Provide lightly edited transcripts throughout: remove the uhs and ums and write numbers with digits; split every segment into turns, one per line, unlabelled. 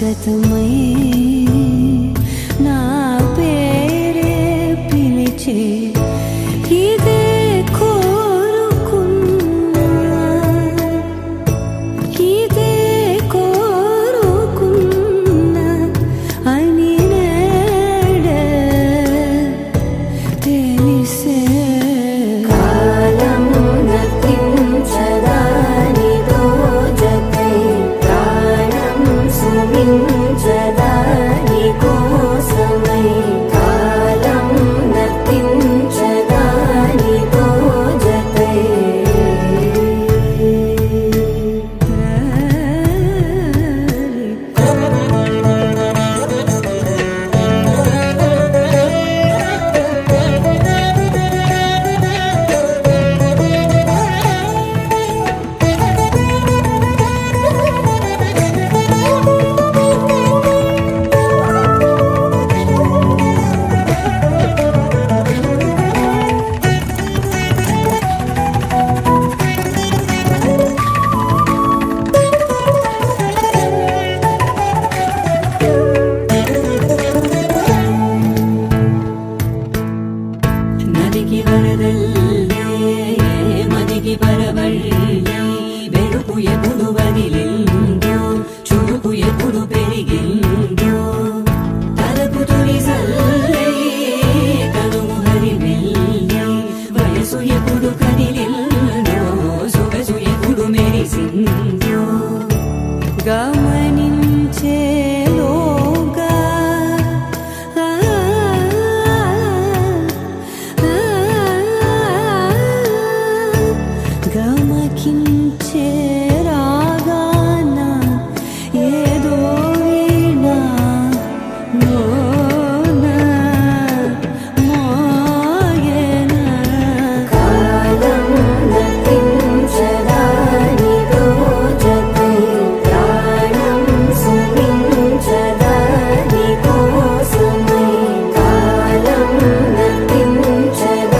శాశ్వతమై నా పేరే పిలిచే ఇదే కోరుకున్నా ఇదే కోరుకున్నా అని నేడే తెలిసే కాలం నతించదాని దోజకై ప్రాణం సుమించదాని కోసమై కాలం నతించదాని దోజకై నదికి వరదల్లే మదికి పరవళ్ళే వెలుపు ఎప్పుడు వదిలిందో చురుకు ఎప్పుడు పెరిగిందో తలపు తొలి సల్లే కనుము హరిమెల్లే వయసు ఎప్పుడు కదిలిందో సొగసు ఎప్పుడు మెరిసిందో గమనించేలోగా గమకించే రాగాన ఏదో వీణా మోన మోయన కాలం నతించదాని దోజకై ప్రాణం సుమించదాని కోసమై కాలం నతించదాని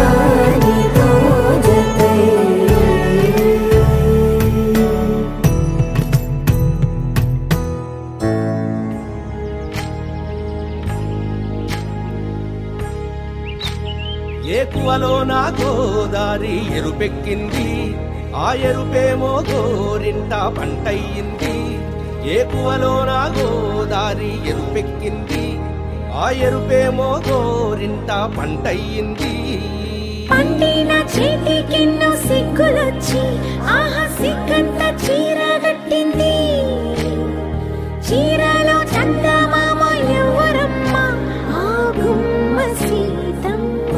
దోజకై
ఏకువలో నా గోదారి ఎరుపెక్కింది ఆ ఎరుపేమో గోరింట పంటయ్యింది ఏకువలో నా గోదారి ఎరుపెక్కింది ఆ ఎరుపేమో గోరింట పంటయ్యింది
పండిన చేతికెన్నో సిగ్గులొచ్చి ఆహా సిగ్గంత చీర కట్టింది చీరలో చందమామ ఎవరమ్మ ఆ గుమ్మ సీతమ్మ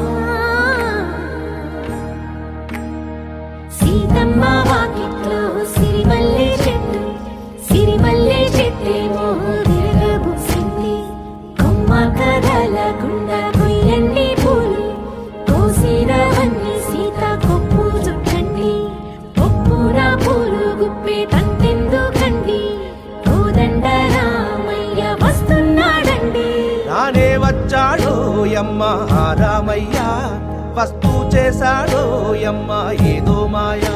సీతమ్మ వాకిట్లో సిరిమల్లె చెట్టేమో విరగబూసింది కొమ్మ కదలకుండా కొయ్యండి పూలు కోసినవన్నీ సీత కొప్పు చుట్టండి కొప్పున పూలు గుప్పే తంతెందుకండి కోదండ రామయ్య వస్తున్నాడండి
రానే వచ్చాడో యమ్మ ఆ రామయ్య వస్తూ చేశాడో యమ్మ ఏదో మాయా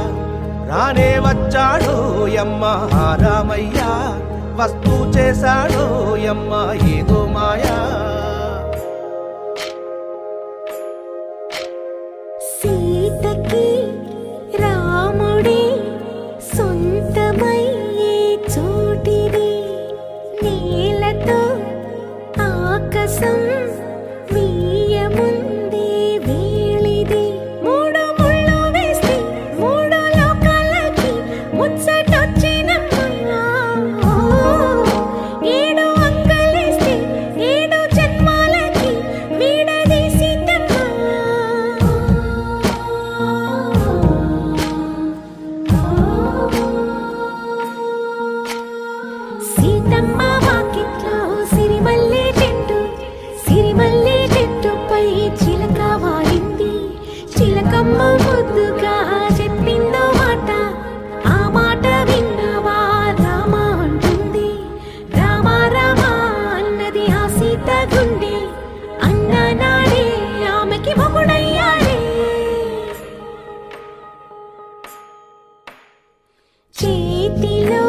రానే వచ్చాడో యమ్మ ఆ రామయ్య వస్తూ చేశాడో యమ్మ ఏదో మాయా
సీతకి రాముడే సొంతమయ్యే చోటిది నేలతో ఆకాశం వీయముందే వేళిది మూడు ముళ్ళు వేస్తే మూడు లోకాలకి ముచ్చటొచ్చినమ్మా ఏడు అంకలేస్తే ఏడు జన్మాలకి వీడదీసిందమ్మా సీతమ్మ వాకిట్లో సిరిమల్లె చెట్టుపై చిలక వాలింది చిలకమ్మ ముద్దుగా చెప్పిందో మాట ఆ మాట విన్నవా రామ అంటుంది రామ రామ అన్నది ఆ సీత గుండె అన్న నాడే ఆమెకి మొగుడయ్యాడే చేతిలో